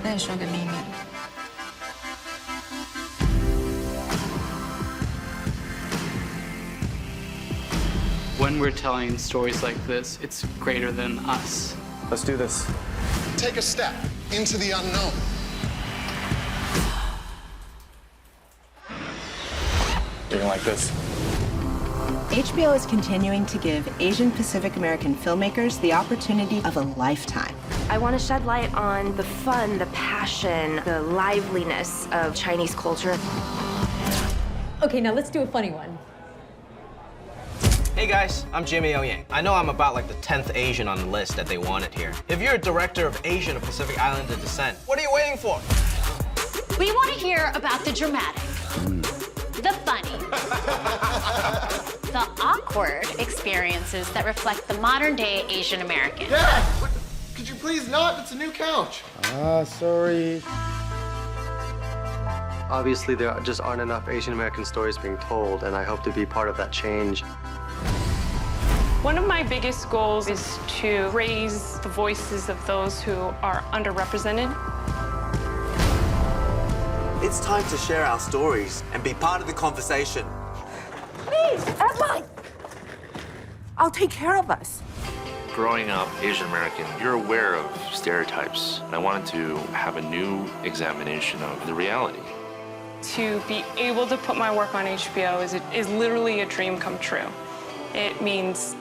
再说个秘密。When we're telling stories like this, it's greater than us. Let's do this. Take a step into the unknown. You're gonna like this. HBO is continuing to give Asian Pacific American filmmakers the opportunity of a lifetime. I want to shed light on the fun, the passion, the liveliness of Chinese culture. Okay, now let's do a funny one. Hey guys, I'm Jimmy O. Yang. I know I'm about like the 10th Asian on the list that they wanted here. If you're a director of Asian or Pacific Islander descent, what are you waiting for? We want to hear about the dramatic, the funny, the awkward experiences that reflect the modern-day Asian American. Dad, could you please not? It's a new couch. Sorry. Obviously, there just aren't enough Asian American stories being told, and I hope to be part of that change. One of my biggest goals is to raise the voices of those who are underrepresented. It's time to share our stories and be part of the conversation. Please, Emma! I'll take care of us. Growing up Asian American, you're aware of stereotypes, and I wanted to have a new examination of the reality. To be able to put my work on HBO is literally a dream come true. It means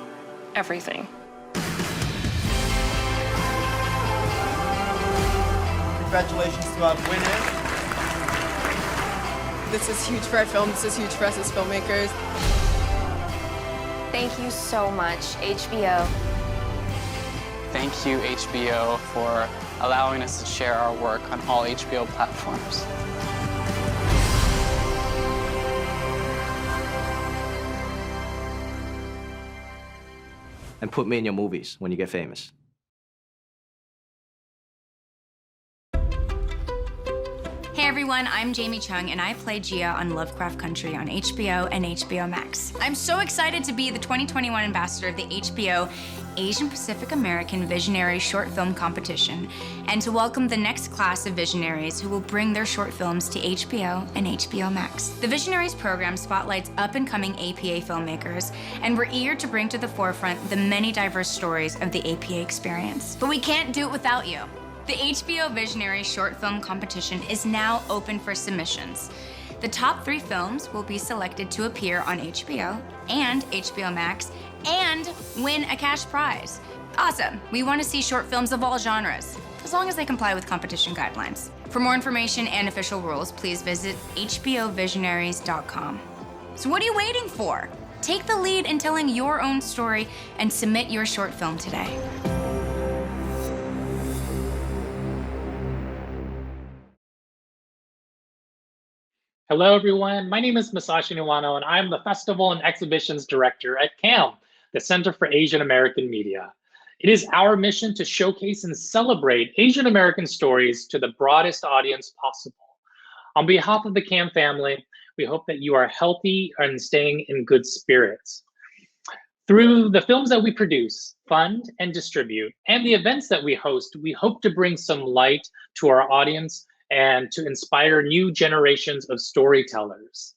everything. Congratulations to our winners. This is huge for our film. This is huge for us as filmmakers. Thank you so much, HBO. Thank you, HBO, for allowing us to share our work on all HBO platforms. And put me in your movies when you get famous. Hey everyone, I'm Jamie Cheng, and I play Gia on Lovecraft Country on HBO and HBO Max. I'm so excited to be the 2021 ambassador of the HBO Asian Pacific American Visionary Short Film Competition, and to welcome the next class of visionaries who will bring their short films to HBO and HBO Max. The Visionaries program spotlights up-and-coming APA filmmakers, and we're eager to bring to the forefront the many diverse stories of the APA experience. But we can't do it without you. The HBO Visionary Short Film Competition is now open for submissions. The top 3 films will be selected to appear on HBO and HBO Max and win a cash prize. Awesome. We want to see short films of all genres, as long as they comply with competition guidelines. For more information and official rules, please visit hbovisionaries.com. So what are you waiting for? Take the lead in telling your own story and submit your short film today. Hello, everyone. My name is Masashi Niwano, and I'm the Festival and Exhibitions Director at CAAM, the Center for Asian American Media. It is our mission to showcase and celebrate Asian American stories to the broadest audience possible. On behalf of the CAAM family, we hope that you are healthy and staying in good spirits. Through the films that we produce, fund, and distribute, and the events that we host, we hope to bring some light to our audience and to inspire new generations of storytellers.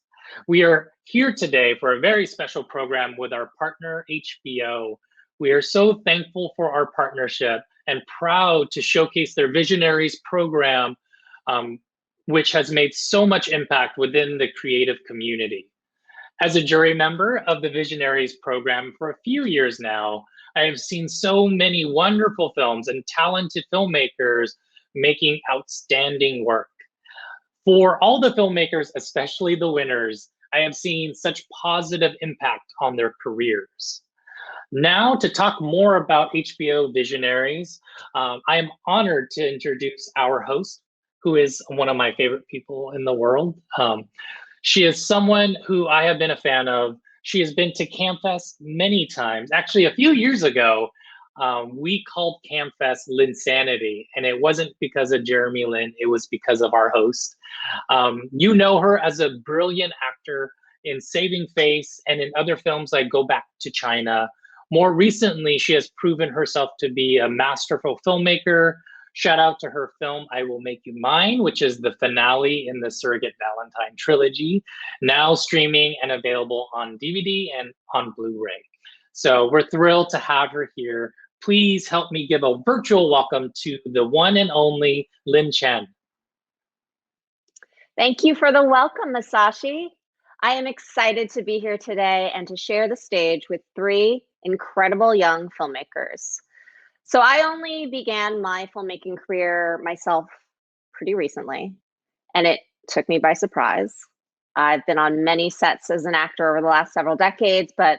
We are here today for a very special program with our partner, HBO. We are so thankful for our partnership and proud to showcase their Visionaries program, which has made so much impact within the creative community. As a jury member of the Visionaries program for a few years now, I have seen so many wonderful films and talented filmmakers making outstanding work. For all the filmmakers, especially the winners, I have seen such positive impact on their careers. Now, to talk more about HBO Visionaries, I am honored to introduce our host, who is one of my favorite people in the world. She is someone who I have been a fan of. She has been to CAAMFest many times. Actually, a few years ago, we called CAAMFest Linsanity, and it wasn't because of Jeremy Lin, it was because of our host. You know her as a brilliant actor in Saving Face and in other films like Go Back to China. More recently, she has proven herself to be a masterful filmmaker Shout out to her film, I Will Make You Mine, which is the finale in the Surrogate Valentine trilogy, now streaming and available on DVD and on Blu-ray. So we're thrilled to have her here. Please help me give a virtual welcome to the one and only Lynn Chen. Thank you for the welcome, Masashi. I am excited to be here today and to share the stage with three incredible young filmmakers. So I only began my filmmaking career myself pretty recently, and it took me by surprise. I've been on many sets as an actor over the last several decades, but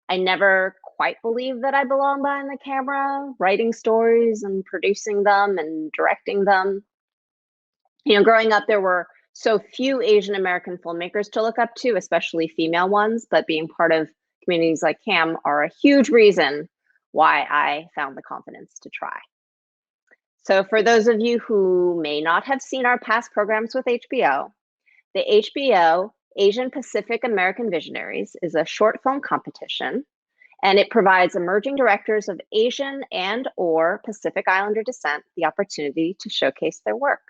I never quite believed that I belonged behind the camera, writing stories and producing them and directing them. You know, growing up, there were so few Asian American filmmakers to look up to, especially female ones, but being part of communities like CAAM are a huge reason why I found the confidence to try. So for those of you who may not have seen our past programs with HBO, the HBO Asian Pacific American Visionaries is a short film competition, and it provides emerging directors of Asian and/or Pacific Islander descent the opportunity to showcase their work.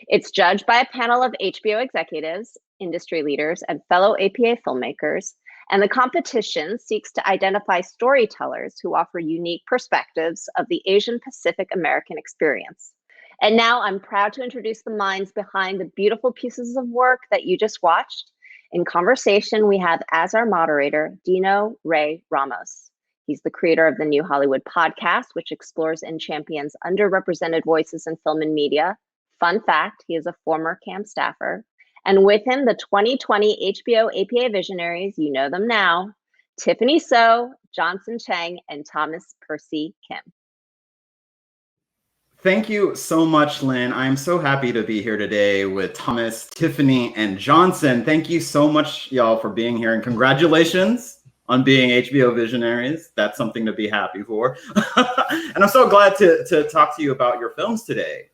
It's judged by a panel of HBO executives, industry leaders, and fellow APA filmmakers, and the competition seeks to identify storytellers who offer unique perspectives of the Asian Pacific American experience. And now I'm proud to introduce the minds behind the beautiful pieces of work that you just watched. In conversation, we have as our moderator, Dino-Ray Ramos. He's the creator of the New Hollywood podcast, which explores and champions underrepresented voices in film and media. Fun fact, he is a former CAAM staffer. And with him, the 2020 HBO APA Visionaries, you know them now, Tiffany So, Johnson Cheng, and Thomas Percy Kim. Thank you so much, Lynn. I'm so happy to be here today with Thomas, Tiffany, and Johnson. Thank you so much, y'all, for being here, and congratulations on being HBO Visionaries. That's something to be happy for. And I'm so glad to talk to you about your films today.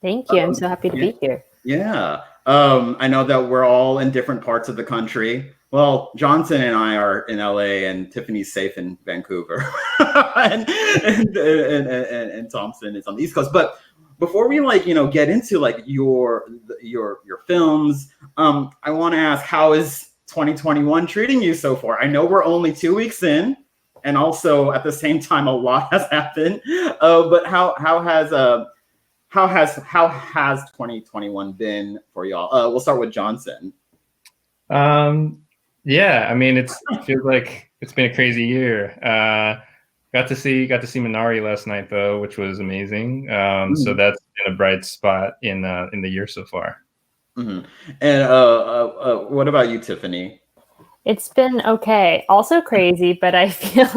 Thank you. I'm so happy to be here. Yeah. I know that we're all in different parts of the country. Well, Johnson and I are in LA, and Tiffany's safe in Vancouver, and Thompson is on the East Coast. But before we get into your films, I want to ask, how is 2021 treating you so far? I know we're only 2 weeks in, and also at the same time a lot has happened. But how has 2021 been for y'all? We'll start with Johnson. Yeah, I mean, it feels like it's been a crazy year. Got to see Minari last night though, which was amazing. So that's been a bright spot in the year so far. Mm-hmm. And what about you, Tiffany? It's been okay. Also crazy, but I feel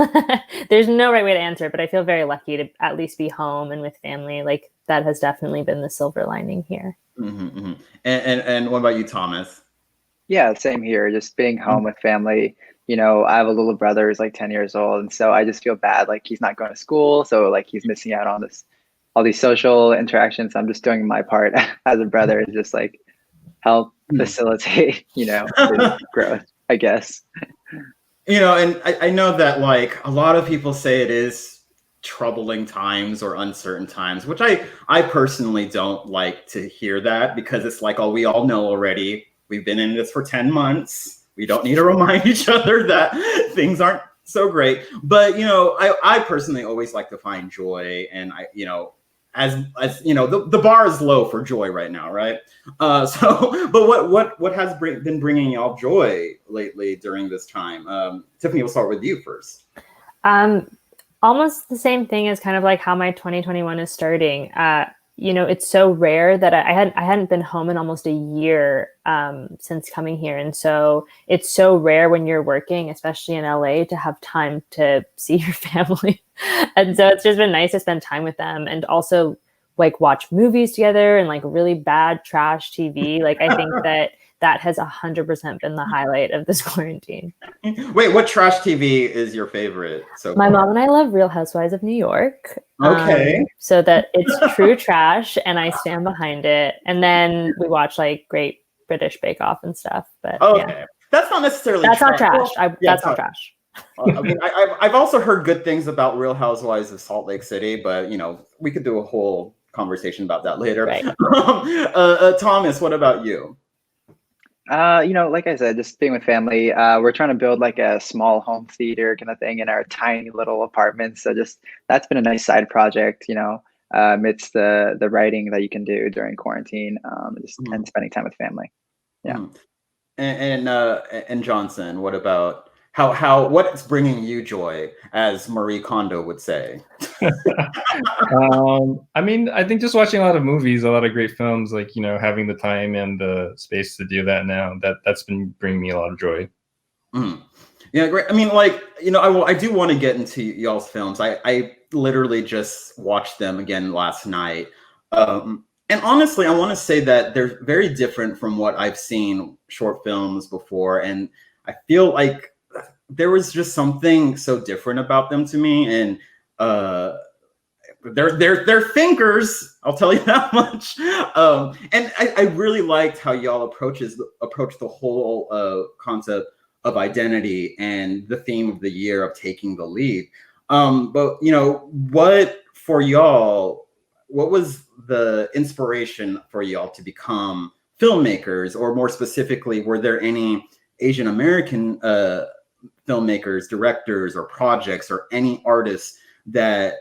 there's no right way to answer it, but I feel very lucky to at least be home and with family. Like that has definitely been the silver lining here. Mm-hmm, mm-hmm. And what about you, Thomas? Yeah, same here. Just being home with family. You know, I have a little brother who's like 10 years old, and so I just feel bad. Like he's not going to school, so like he's missing out on all these social interactions. I'm just doing my part as a brother to just like help facilitate, his growth, I guess. And I know that like a lot of people say it is troubling times or uncertain times, which I personally don't like to hear that, because it's like, oh, we all know already. We've been in this for 10 months. We don't need to remind each other that things aren't so great. But, I personally always like to find joy. And the bar is low for joy right now, right? But what has been bringing y'all joy lately during this time? Tiffany, we'll start with you first. Almost the same thing as kind of like how my 2021 is starting. It's so rare that I hadn't been home in almost a year since coming here. And so it's so rare when you're working, especially in LA, to have time to see your family. And so it's just been nice to spend time with them and also like watch movies together and like really bad trash TV. Like I think that has 100% been the highlight of this quarantine. Wait, what trash TV is your favorite? My mom and I love Real Housewives of New York. Okay. So that it's true trash and I stand behind it. And then we watch like Great British Bake Off and stuff. But okay. Yeah. That's not necessarily That's trash. not trash. That's not trash. I mean, I've also heard good things about Real Housewives of Salt Lake City, but we could do a whole conversation about that later. Right. Thomas, what about you? Like I said, just being with family. We're trying to build like a small home theater kind of thing in our tiny little apartment. So just that's been a nice side project, amidst the writing that you can do during quarantine, and spending time with family. Yeah. And Johnson, what about what's bringing you joy, as Marie Kondo would say? I mean, I think just watching a lot of movies, a lot of great films, like, having the time and the space to do that now, that's been bringing me a lot of joy. Yeah, great. I mean, I do want to get into y'all's films. I literally just watched them again last night. And honestly, I want to say that they're very different from what I've seen short films before. And I feel like there was just something so different about them to me. And they're thinkers, I'll tell you that much. And I really liked how y'all approach the whole concept of identity and the theme of the year of taking the lead. But what was the inspiration for y'all to become filmmakers? Or more specifically, were there any Asian American filmmakers, directors, or projects, or any artists that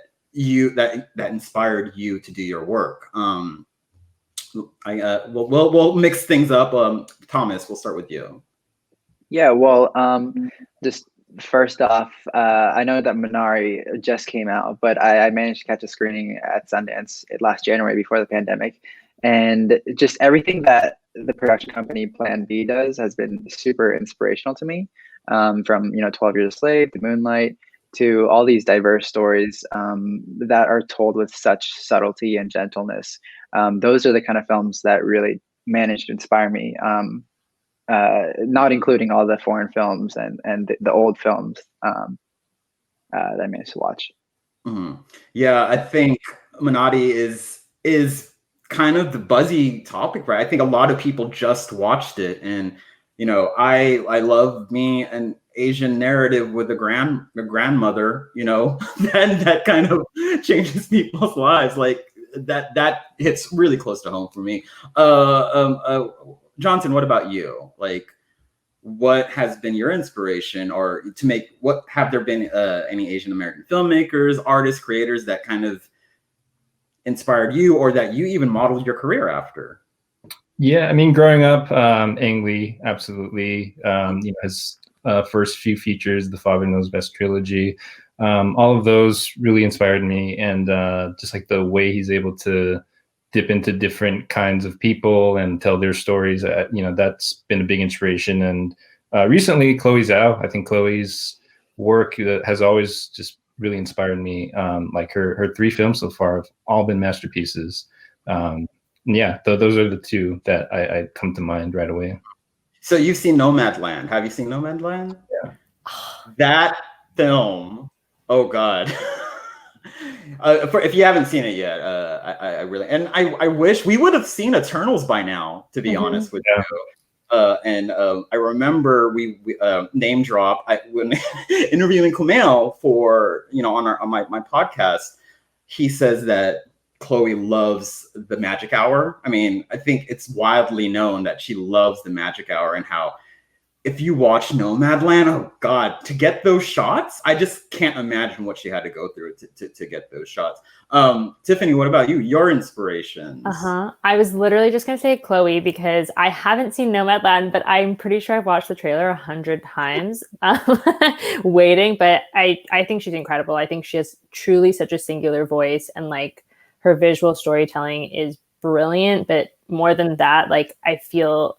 inspired you to do your work? We'll mix things up. Thomas, we'll start with you. Yeah, well, just first off, I know that Minari just came out, but I managed to catch a screening at Sundance last January before the pandemic. And just everything that the production company Plan B does has been super inspirational to me. From 12 Years a Slave to Moonlight to all these diverse stories that are told with such subtlety and gentleness. Those are the kind of films that really managed to inspire me. Not including all the foreign films and the old films that I managed to watch. Yeah, I think Minari is kind of the buzzy topic, right? I think a lot of people just watched it, and I love me an Asian narrative with a grandmother, that kind of changes people's lives. Like that hits really close to home for me. Johnson, what about you? Like, what has been your inspiration, or have there been any Asian American filmmakers, artists, creators that kind of inspired you, or that you even modeled your career after? Yeah, I mean, growing up, Ang Lee, absolutely. His first few features, the Father Knows Best trilogy, all of those really inspired me, and just like the way he's able to dip into different kinds of people and tell their stories, that's been a big inspiration. And recently, Chloe Zhao, I think Chloe's work has always just really inspired me. Like her 3 films so far have all been masterpieces. Yeah, those are the 2 that I come to mind right away. So you've seen Nomadland. Have you seen Nomadland? Yeah. That film, oh God. If you haven't seen it yet, I really, and I wish we would have seen Eternals by now, to be honest with you. And I remember we name drop when interviewing Kumail for on my podcast. He says that Chloe loves the Magic Hour. I mean, I think it's widely known that she loves the Magic Hour, and how if you watch Nomadland, oh God, to get those shots, I just can't imagine what she had to go through to get those shots. Tiffany, what about you? Your inspirations? I was literally just gonna say Chloe, because I haven't seen Nomadland, but I'm pretty sure I've watched the trailer 100 times, waiting. But I think she's incredible. I think she has truly such a singular voice, and like her visual storytelling is brilliant. But more than that, like I feel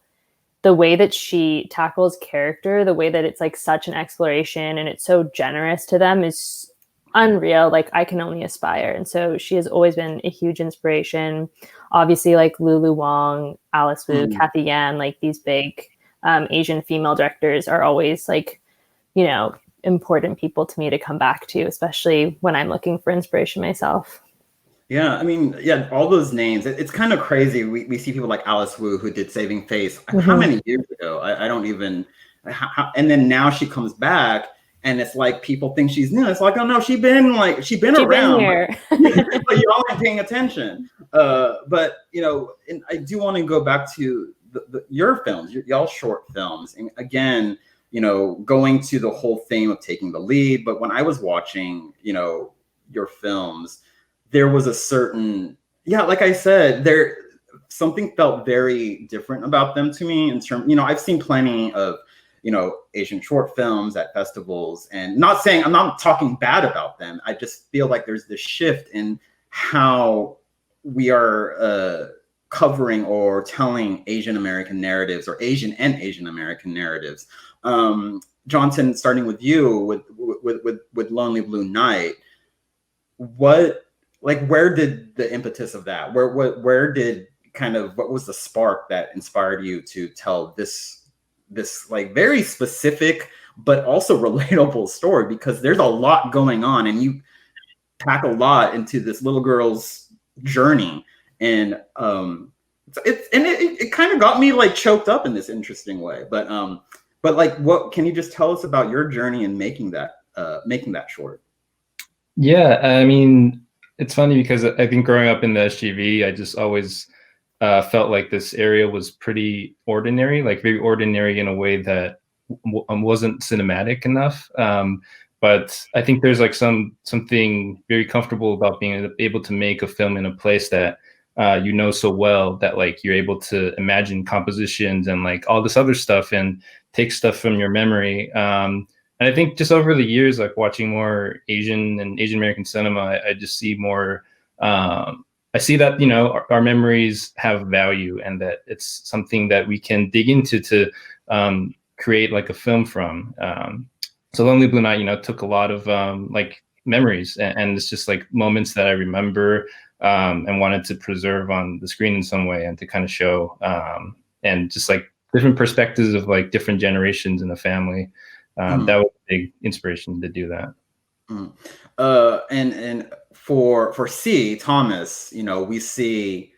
the way that she tackles character, the way that it's like such an exploration and it's so generous to them is unreal. Like I can only aspire. And so she has always been a huge inspiration. Obviously, like Lulu Wang, Alice Wu, Kathy Yan, like these big Asian female directors are always like, important people to me to come back to, especially when I'm looking for inspiration myself. Yeah, I mean, all those names. It's kind of crazy. We see people like Alice Wu, who did Saving Face. How many years ago? I don't even. And then now she comes back, And it's like people think she's new. It's like, oh no, she been around. Here. But y'all ain't paying attention. But you know, and I do want to go back to your films, y'all short films. And again, you know, going to the whole theme of taking the lead. But when I was watching, you know, your films, there was a certain, like I said, something felt very different about them to me in terms, you know, I've seen plenty of, you know, Asian short films at festivals, and I'm not talking bad about them. I just feel like there's this shift in how we are covering or telling Asian American narratives, or Asian American narratives. Johnson, starting with you with Lonely Blue Night, where did the impetus of that? Where did what was the spark that inspired you to tell this like very specific but also relatable story? Because there's a lot going on, and you pack a lot into this little girl's journey, and it kind of got me like choked up in this interesting way. But like, what can you just tell us about your journey in making that short? Yeah, I mean, it's funny because I think growing up in the SGV, I just always felt like this area was pretty ordinary, like very ordinary in a way that wasn't cinematic enough. But I think there's like something very comfortable about being able to make a film in a place that you know so well, that like you're able to imagine compositions and like all this other stuff and take stuff from your memory. And I think just over the years, like watching more Asian and Asian American cinema, I just see more. I see that, you know, our memories have value, and that it's something that we can dig into to create like a film from. So Lonely Blue Night, you know, took a lot of like memories, and it's just like moments that I remember and wanted to preserve on the screen in some way, and to kind of show and just like different perspectives of like different generations in the family. That was a big inspiration to do that. And for C, Thomas, you know, we see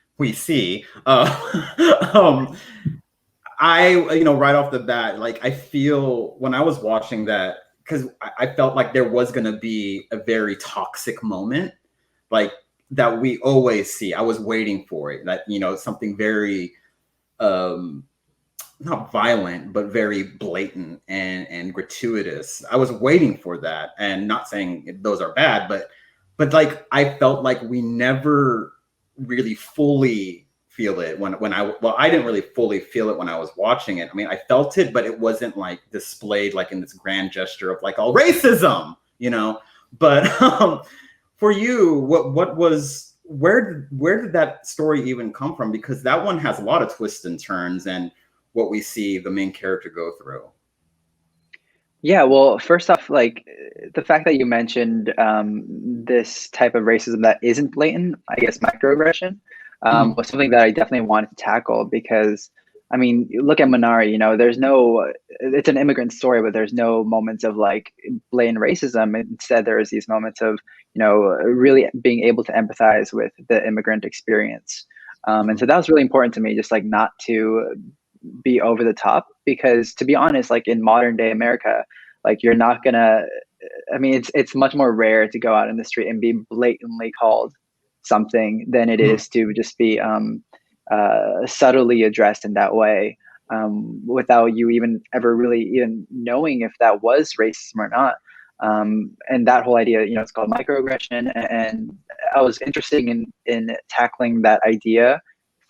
I, you know, right off the bat, like I feel when I was watching that, because I felt like there was going to be a very toxic moment, like that we always see. I was waiting for it, that, you know, something very not violent, but very blatant and gratuitous. I was waiting for that, and not saying those are bad, but like I felt like we never really fully feel it I didn't really fully feel it when I was watching it. I mean, I felt it, but it wasn't like displayed like in this grand gesture of like all racism, you know. But for you, where did that story even come from? Because that one has a lot of twists and turns, and what we see the main character go through. Yeah, well, first off, like the fact that you mentioned this type of racism that isn't blatant, I guess microaggression, was something that I definitely wanted to tackle, because, I mean, look at Minari, you know, it's an immigrant story, but there's no moments of like blatant racism. Instead, there's these moments of, you know, really being able to empathize with the immigrant experience. And so that was really important to me, just like not to be over the top, because to be honest, like in modern day America, like you're not gonna, I mean, it's much more rare to go out in the street and be blatantly called something than it is to just be subtly addressed in that way, without you even ever really even knowing if that was racism or not. And that whole idea, you know, it's called microaggression, and I was interested in tackling that idea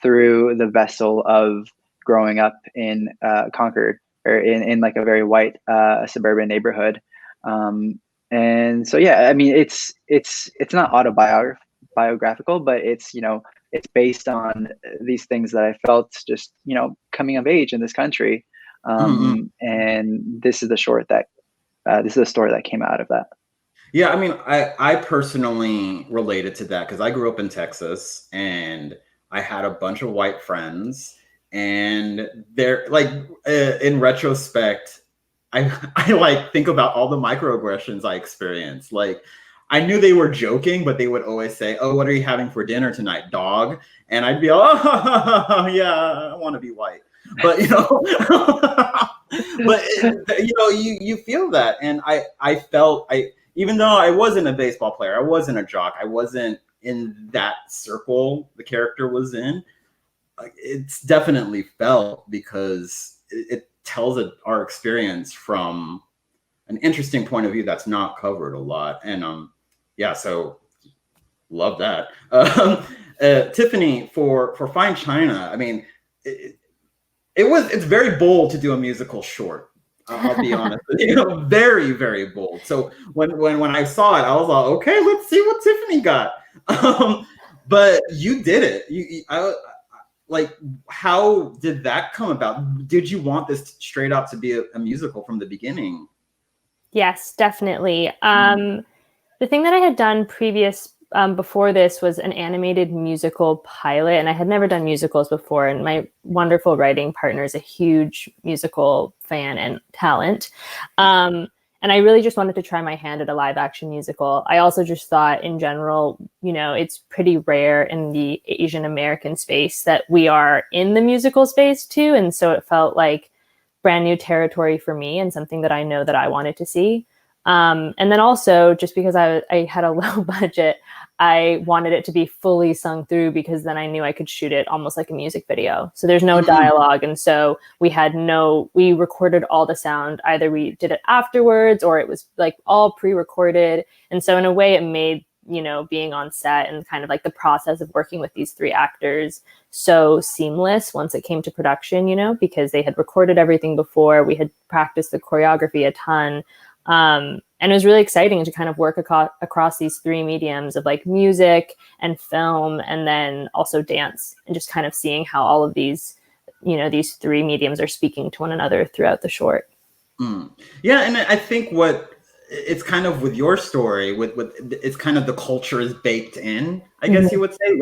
through the vessel of growing up in Concord, or in like a very white suburban neighborhood. And so, yeah, I mean, it's not autobiographical, but it's, you know, it's based on these things that I felt just, you know, coming of age in this country. And this is the short that, this is the story that came out of that. Yeah, I mean, I personally related to that because I grew up in Texas, and I had a bunch of white friends. And they're like, in retrospect, I like think about all the microaggressions I experienced. Like, I knew they were joking, but they would always say, "Oh, what are you having for dinner tonight, dog?" And I'd be, "Oh, yeah, I want to be white." But you know, But you feel that, and I felt even though I wasn't a baseball player, I wasn't a jock, I wasn't in that circle the character was in. It's definitely felt because it tells our experience from an interesting point of view that's not covered a lot, and so love that. Tiffany, for Fine China, I mean, it's very bold to do a musical short. I'll be honest with you, very, very bold. So when I saw it, I was like, okay, let's see what Tiffany got. But you did it. How did that come about? Did you want this straight out to be a musical from the beginning? Yes, definitely. The thing that I had done before this was an animated musical pilot, and I had never done musicals before, and my wonderful writing partner is a huge musical fan and talent. And I really just wanted to try my hand at a live action musical. I also just thought in general, it's pretty rare in the Asian American space that we are in the musical space too. And so it felt like brand new territory for me and something that I know that I wanted to see. And then also just because I had a low budget, I wanted it to be fully sung through because then I knew I could shoot it almost like a music video. So there's no dialogue. And so we recorded all the sound. Either we did it afterwards or it was like all pre-recorded. And so in a way it made, being on set and kind of like the process of working with these three actors so seamless once it came to production, because they had recorded everything before. We had practiced the choreography a ton. And it was really exciting to kind of work across these three mediums of like music and film and then also dance, and just kind of seeing how all of these, these three mediums are speaking to one another throughout the short. Yeah. And I think it's kind of with your story, with it's kind of the culture is baked in, I guess you would say,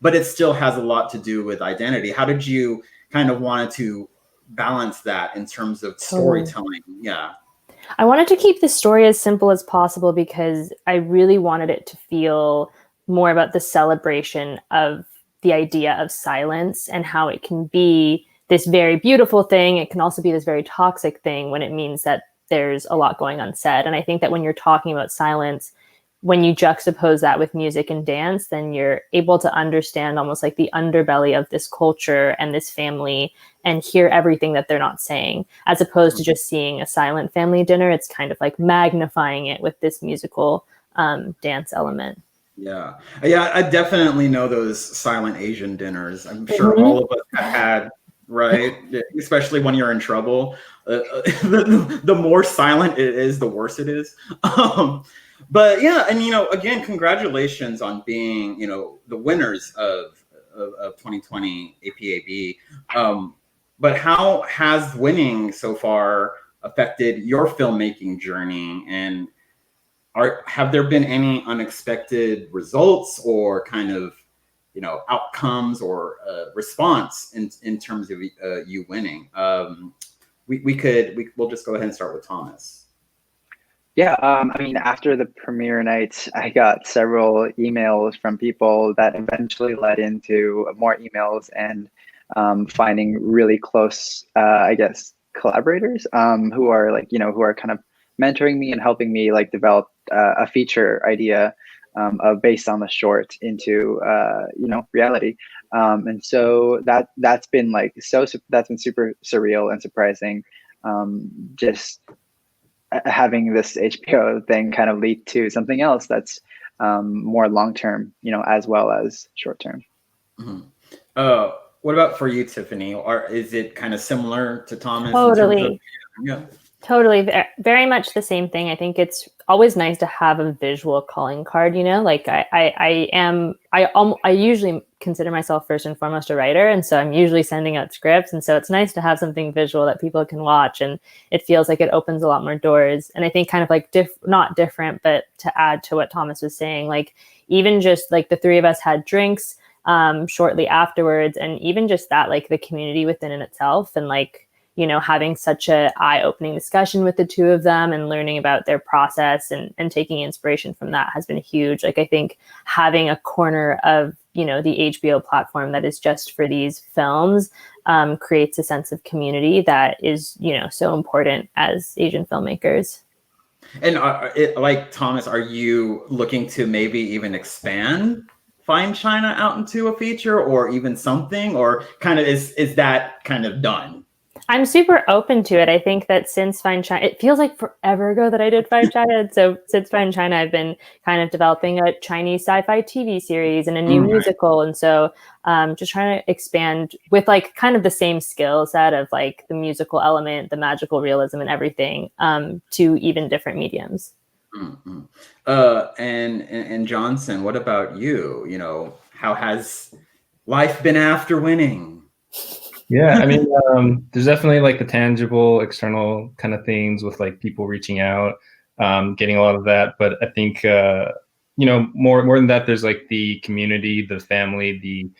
but it still has a lot to do with identity. How did you kind of want to balance that in terms of storytelling? Yeah. I wanted to keep the story as simple as possible because I really wanted it to feel more about the celebration of the idea of silence and how it can be this very beautiful thing. It can also be this very toxic thing when it means that there's a lot going on set. And I think that when you're talking about silence, when you juxtapose that with music and dance, then you're able to understand almost like the underbelly of this culture and this family and hear everything that they're not saying, as opposed to just seeing a silent family dinner. It's kind of like magnifying it with this musical dance element. Yeah. I definitely know those silent Asian dinners. I'm sure all of us have had, right? Especially when you're in trouble. The more silent it is, the worse it is. But yeah, and again, congratulations on being, the winners of 2020 APAB. But how has winning so far affected your filmmaking journey? And have there been any unexpected results or kind of, outcomes or response in terms of you winning? We'll just go ahead and start with Thomas. Yeah, I mean, after the premiere night, I got several emails from people that eventually led into more emails and finding really close, collaborators who are who are kind of mentoring me and helping me develop a feature idea based on the short into reality. And so that's been that's been super surreal and surprising. Just having this HBO thing kind of lead to something else that's more long-term, as well as short-term. What about for you, Tiffany? Or is it kind of similar to Thomas? Totally. Totally. Very much the same thing. I think it's always nice to have a visual calling card, like I usually consider myself first and foremost a writer. And so I'm usually sending out scripts. And so it's nice to have something visual that people can watch. And it feels like it opens a lot more doors. And I think kind of like not different, but to add to what Thomas was saying, even just the three of us had drinks shortly afterwards. And even just that, the community within itself and you know, having such a eye-opening discussion with the two of them and learning about their process and taking inspiration from that has been huge. Like, I think having a corner of, you know, the HBO platform that is just for these films creates a sense of community that is, you know, so important as Asian filmmakers. And like Thomas, are you looking to maybe even expand Find China out into a feature or even something, or kind of is that kind of done? I'm super open to it. I think that since Find China, it feels like forever ago that I did Find China. And so since Find China, I've been kind of developing a Chinese sci-fi TV series and a new musical. And so just trying to expand with like kind of the same skill set of like the musical element, the magical realism and everything to even different mediums. Mm-hmm. And Johnson, what about you? You know, how has life been after winning? Yeah, I mean, there's definitely like the tangible external kind of things with like people reaching out, getting a lot of that. But I think, you know, more than that, there's like the community, the family, the,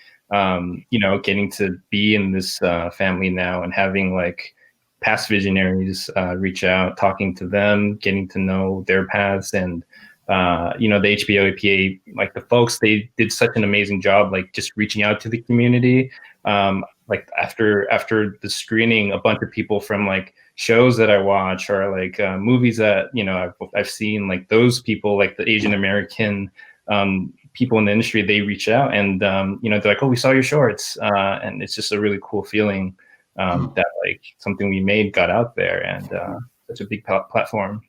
you know, getting to be in this family now and having like past visionaries reach out, talking to them, getting to know their paths. And, you know, the HBO APA, like the folks, they did such an amazing job, like just reaching out to the community. Like after the screening, a bunch of people from like shows that I watch or like movies that, you know, I've seen, like those people, like the Asian American people in the industry, they reach out and, you know, they're like, oh, we saw your shorts. And it's just a really cool feeling that like something we made got out there, and such a big platform.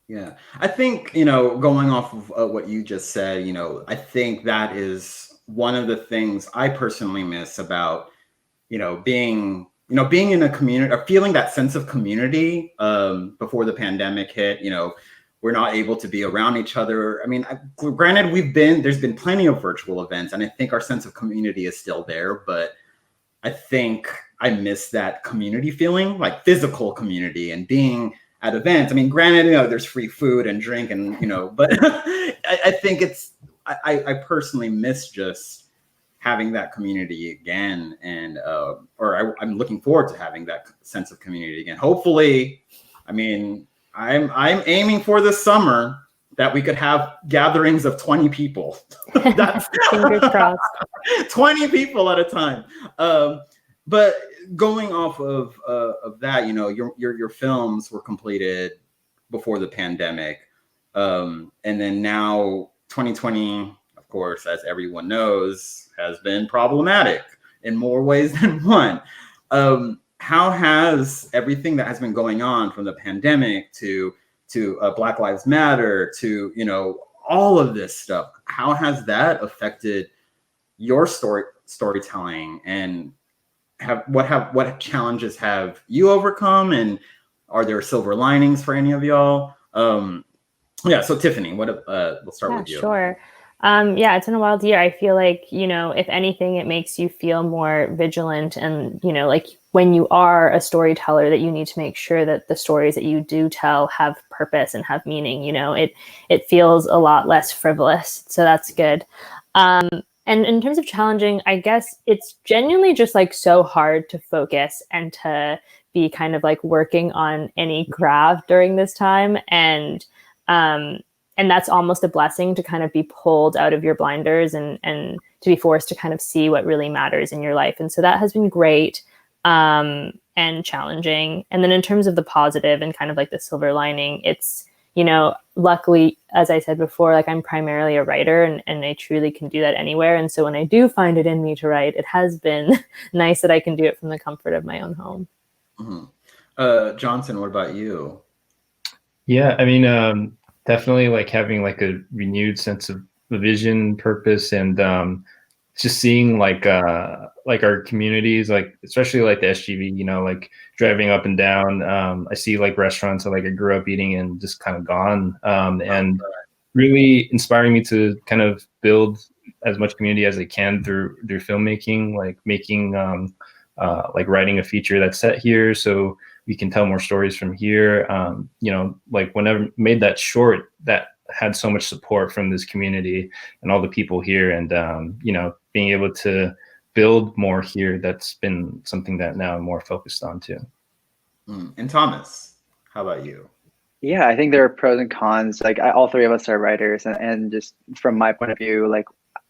Yeah, I think, you know, going off of what you just said, you know, I think that is one of the things I personally miss about, you know, being in a community or feeling that sense of community before the pandemic hit. You know, we're not able to be around each other. I mean, granted, there's been plenty of virtual events, and I think our sense of community is still there, but I think I miss that community feeling, like physical community and being at events. I mean, granted, you know, there's free food and drink and, you know, but I think I personally miss just having that community again. And, I'm looking forward to having that sense of community again. Hopefully, I mean, I'm aiming for this summer that we could have gatherings of 20 people. That's fingers crossed. 20 people at a time. But going off of that, you know, your films were completed before the pandemic, and then now 2020, of course, as everyone knows, has been problematic in more ways than one. How has everything that has been going on, from the pandemic to Black Lives Matter to, you know, all of this stuff, how has that affected your storytelling, and what challenges have you overcome, and are there silver linings for any of y'all? Yeah, so Tiffany, we'll start with you. Sure. Yeah, it's been a wild year. I feel like, you know, if anything, it makes you feel more vigilant, and, you know, like when you are a storyteller, that you need to make sure that the stories that you do tell have purpose and have meaning. You know, it feels a lot less frivolous, so that's good. And in terms of challenging, I guess it's genuinely just like so hard to focus and to be kind of like working on any craft during this time. And that's almost a blessing, to kind of be pulled out of your blinders and to be forced to kind of see what really matters in your life. And so that has been great and challenging. And then in terms of the positive and kind of like the silver lining, it's, you know, luckily, as I said before, like I'm primarily a writer, and I truly can do that anywhere. And so when I do find it in me to write, it has been nice that I can do it from the comfort of my own home. Mm-hmm. Johnson, what about you? Yeah, I mean, definitely like having like a renewed sense of vision, purpose, and just seeing like our communities, like especially like the SGV, you know, like driving up and down, I see like restaurants that like I grew up eating and just kind of gone, and really inspiring me to kind of build as much community as I can through filmmaking, like making like writing a feature that's set here so we can tell more stories from here. You know, like whenever I made that short, that had so much support from this community and all the people here, and you know, being able to build more here, that's been something that now I'm more focused on too. And Thomas, how about you? Yeah, I think there are pros and cons. Like all three of us are writers, and just from my point of view, like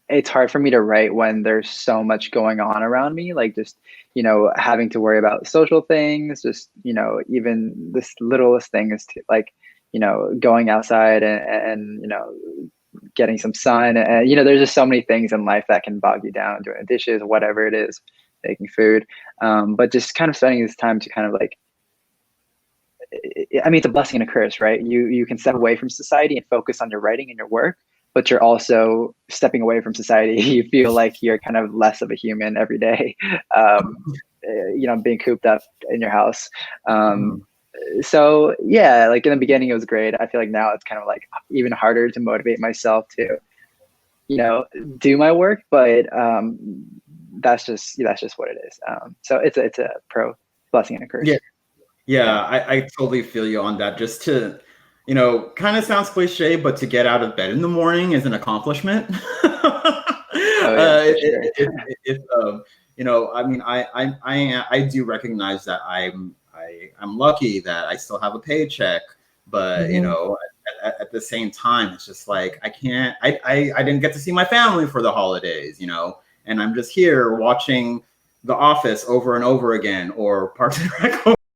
it's hard for me to write when there's so much going on around me. Like just having to worry about social things, just even this littlest thing is like going outside and getting some sun, and there's just so many things in life that can bog you down, doing the dishes, whatever it is, making food. But just kind of spending this time to kind of like, I mean, it's a blessing and a curse, right? You can step away from society and focus on your writing and your work, but you're also stepping away from society. You feel like you're kind of less of a human every day, being cooped up in your house. So yeah, like in the beginning it was great. I feel like now it's kind of like even harder to motivate myself to, do my work, but that's just what it is. So it's a blessing and a curse. Yeah, I totally feel you on that. Just to, kind of sounds cliche, but to get out of bed in the morning is an accomplishment. I mean, I do recognize that I'm lucky that I still have a paycheck, but at the same time, it's just like I didn't get to see my family for the holidays, and I'm just here watching The Office over and over again, or Parks and Rec